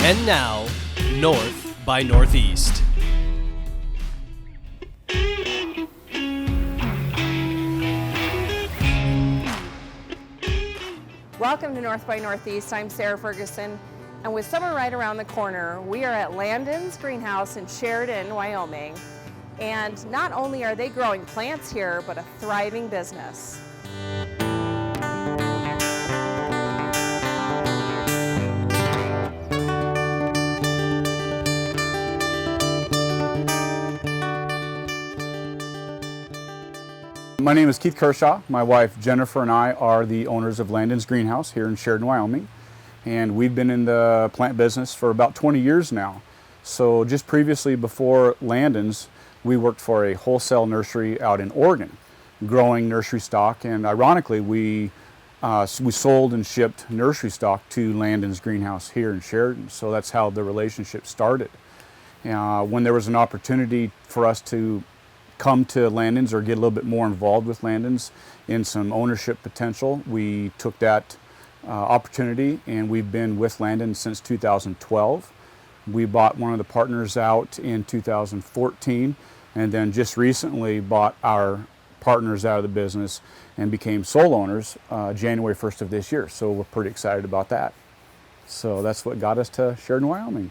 And now, North by Northeast. Welcome to North by Northeast. I'm Sarah Ferguson, and with summer right around the corner, we are at Landon's greenhouse in Sheridan, Wyoming. And not only are they growing plants here, but a thriving business. My name is Keith Kershaw. My wife Jennifer and I are the owners of Landon's greenhouse here in Sheridan, Wyoming. And we've been in the plant business for about 20 years now. So just previously before Landon's, we worked for a wholesale nursery out in Oregon, growing nursery stock. And ironically, we sold and shipped nursery stock to Landon's greenhouse here in Sheridan. So that's how the relationship started. When there was an opportunity for us to come to Landon's or get a little bit more involved with Landon's in some ownership potential, we took that opportunity, and we've been with Landon since 2012. We bought one of the partners out in 2014, and then just recently bought our partners out of the business and became sole owners January 1st of this year. So we're pretty excited about that. So that's what got us to Sheridan, Wyoming.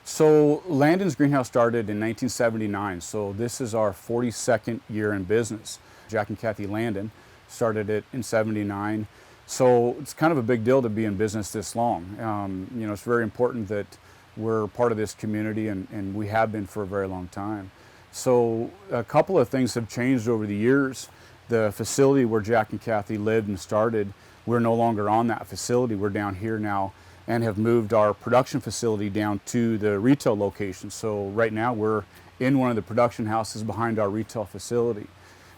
So Landon's greenhouse started in 1979, so this is our 42nd year in business. Jack and Kathy Landon started it in 79, so it's kind of a big deal to be in business this long. It's very important that we're part of this community, and we have been for a very long time. So a couple of things have changed over the years. The facility where Jack and Kathy lived and started, we're no longer on that facility. We're down here now, and have moved our production facility down to the retail location. So right now we're in one of the production houses behind our retail facility.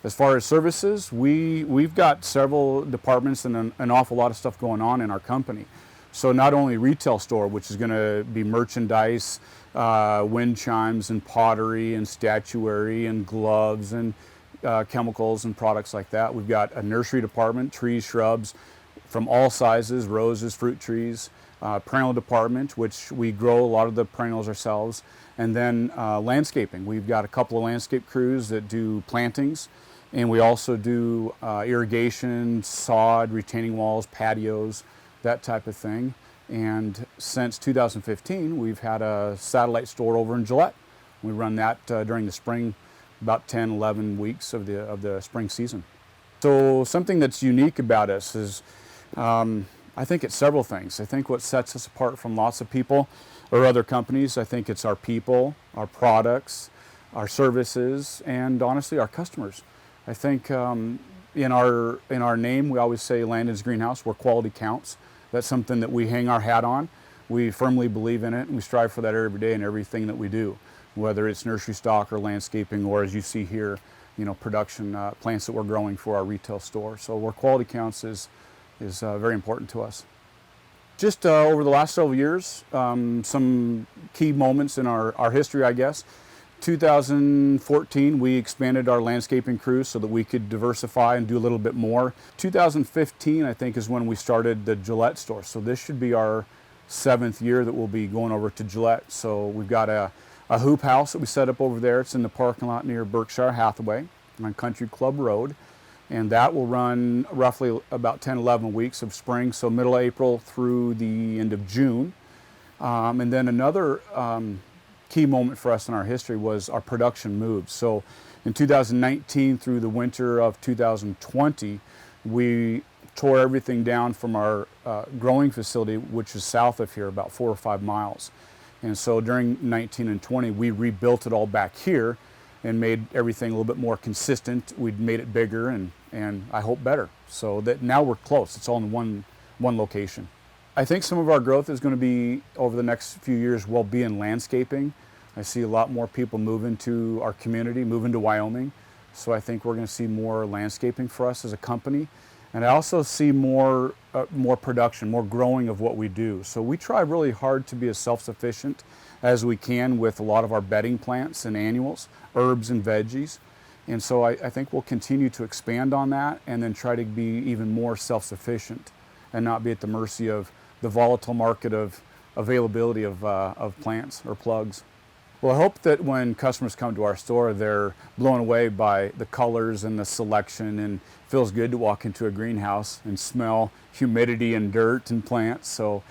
As far as services, we've got several departments and an awful lot of stuff going on in our company. So not only retail store, which is going to be merchandise, wind chimes and pottery and statuary and gloves and chemicals and products like that. We've got a nursery department, trees, shrubs from all sizes, roses, fruit trees. Perennial department, which we grow a lot of the perennials ourselves, and then landscaping. We've got a couple of landscape crews that do plantings, and we also do irrigation, sod, retaining walls, patios, that type of thing. And since 2015, we've had a satellite store over in Gillette. We run that during the spring, about 10, 11 weeks of the spring season. So something that's unique about us is I think it's several things. I think what sets us apart from lots of people or other companies, I think it's our people, our products, our services, and honestly our customers. I think in our name, we always say Landon's Greenhouse, where quality counts. That's something that we hang our hat on. We firmly believe in it, and we strive for that every day in everything that we do, whether it's nursery stock or landscaping, or as you see here, production plants that we're growing for our retail store. So where quality counts is very important to us. Just over the last several years, some key moments in our history, I guess. 2014, we expanded our landscaping crew so that we could diversify and do a little bit more. 2015, I think, is when we started the Gillette store. So this should be our 7th year that we'll be going over to Gillette. So we've got a hoop house that we set up over there. It's in the parking lot near Berkshire Hathaway on Country Club Road. And that will run roughly about 10, 11 weeks of spring, so middle of April through the end of June. And then another key moment for us in our history was our production moves. So in 2019 through the winter of 2020, we tore everything down from our growing facility, which is south of here, about 4 or 5 miles. And so during 19 and 20, we rebuilt it all back here and made everything a little bit more consistent. We'd made it bigger and I hope better. So that now we're close. It's all in one location. I think some of our growth is going to be over the next few years will be in landscaping. I see a lot more people move into our community, move into Wyoming. So I think we're going to see more landscaping for us as a company. And I also see more production, more growing of what we do. So we try really hard to be as self-sufficient as we can with a lot of our bedding plants and annuals, herbs and veggies. And so I think we'll continue to expand on that and then try to be even more self-sufficient and not be at the mercy of the volatile market of availability of plants or plugs. Well, I hope that when customers come to our store, they're blown away by the colors and the selection, and it feels good to walk into a greenhouse and smell humidity and dirt and plants. So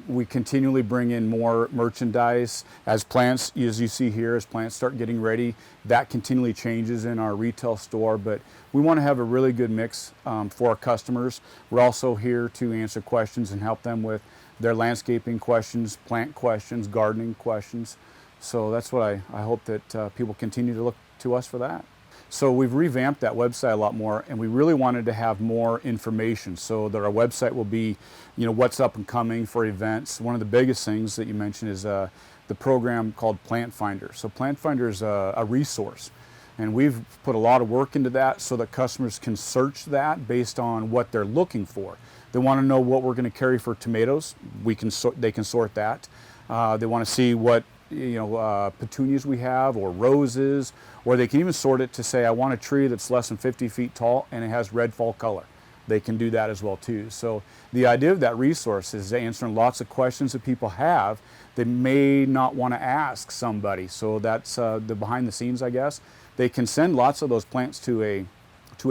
we continually bring in more merchandise as plants, as you see here, as plants start getting ready. That continually changes in our retail store, but we want to have a really good mix for our customers. We're also here to answer questions and help them with their landscaping questions, plant questions, gardening questions. So that's what I hope that people continue to look to us for that. So we've revamped that website a lot more, and we really wanted to have more information so that our website will be, what's up and coming for events. One of the biggest things that you mentioned is the program called Plant Finder. So Plant Finder is a resource, and we've put a lot of work into that so that customers can search that based on what they're looking for. They want to know what we're going to carry for tomatoes. They can sort that. They want to see what petunias we have, or roses, or they can even sort it to say, I want a tree that's less than 50 feet tall and it has red fall color. They can do that as well too. So the idea of that resource is answering lots of questions that people have that may not want to ask somebody. So that's the behind the scenes, I guess. They can send lots of those plants to a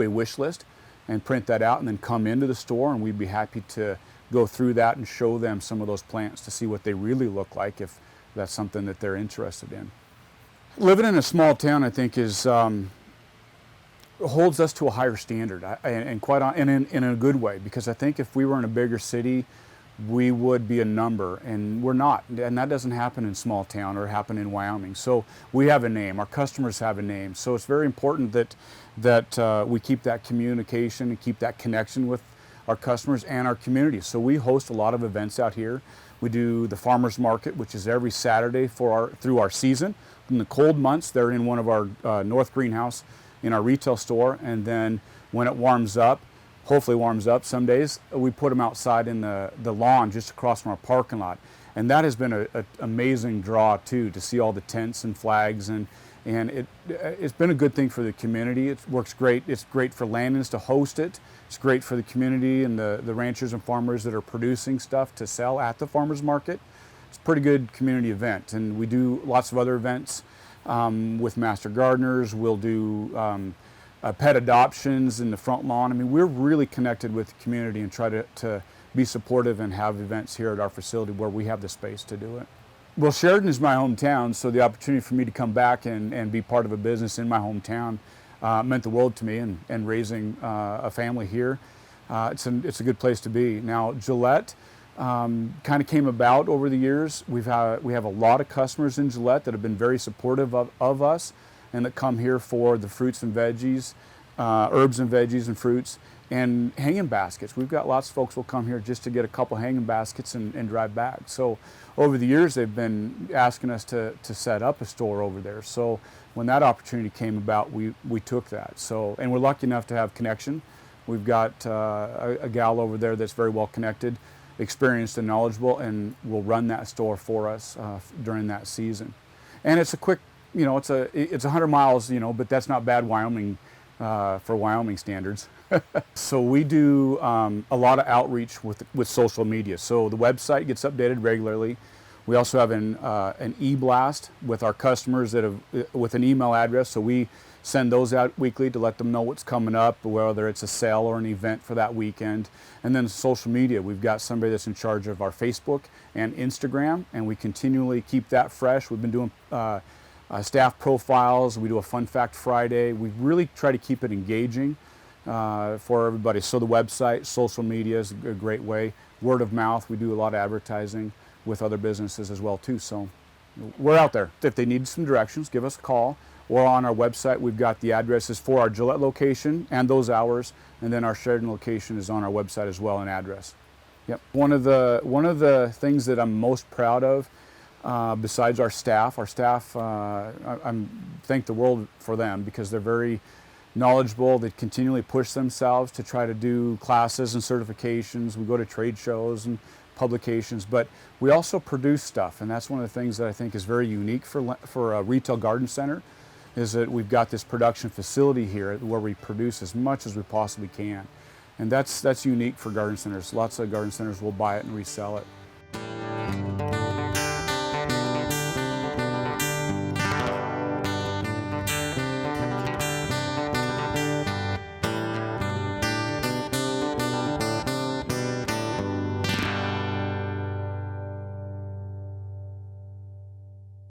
wish list and print that out and then come into the store, and we'd be happy to go through that and show them some of those plants to see what they really look like, if that's something that they're interested in. Living in a small town, I think, holds us to a higher standard, and in a good way, because I think if we were in a bigger city, we would be a number, and we're not, and that doesn't happen in small town or happen in Wyoming. So we have a name, our customers have a name, so it's very important that we keep that communication and keep that connection with our customers and our community. So we host a lot of events out here. We do the farmers market, which is every Saturday through our season. In the cold months, they're in one of our north greenhouse in our retail store, and then when it warms up, hopefully warms up some days, we put them outside in the lawn just across from our parking lot. And that has been an amazing draw too, to see all the tents and flags, and it's been a good thing for the community. It works great. It's great for Landon's to host it. It's great for the community and the ranchers and farmers that are producing stuff to sell at the farmers market. It's a pretty good community event, and we do lots of other events with master gardeners. We'll do pet adoptions in the front lawn. I mean, we're really connected with the community and try to be supportive and have events here at our facility where we have the space to do it. Well, Sheridan is my hometown, so the opportunity for me to come back and be part of a business in my hometown meant the world to me, and raising a family here, it's a good place to be. Now, Gillette kind of came about over the years. We have a lot of customers in Gillette that have been very supportive of us, and that come here for the fruits and veggies, herbs and veggies and fruits, and hanging baskets. We've got lots of folks will come here just to get a couple hanging baskets and drive back. So over the years, they've been asking us to set up a store over there. So when that opportunity came about, we took that. So, and we're lucky enough to have connection. We've got a gal over there that's very well connected, experienced and knowledgeable, and will run that store for us during that season. And it's a quick, it's 100 miles, but that's not bad Wyoming for Wyoming standards. So we do a lot of outreach with social media. So the website gets updated regularly. We also have an e-blast with our customers that have with an email address. So we send those out weekly to let them know what's coming up, whether it's a sale or an event for that weekend. And then social media, we've got somebody that's in charge of our Facebook and Instagram, and we continually keep that fresh. We've been doing staff profiles. We do a Fun Fact Friday. We really try to keep it engaging for everybody. So the website, social media is a great way. Word of mouth, we do a lot of advertising with other businesses as well too. So we're out there. If they need some directions, give us a call. Or on our website, we've got the addresses for our Gillette location and those hours, and then our Sheridan location is on our website as well, an address. Yep. One of the things that I'm most proud of, besides our staff, I thank the world for them, because they're very knowledgeable. They continually push themselves to try to do classes and certifications. We go to trade shows and publications, but we also produce stuff, and that's one of the things that I think is very unique for a retail garden center, is that we've got this production facility here where we produce as much as we possibly can, and that's unique for garden centers. Lots of garden centers will buy it and resell it.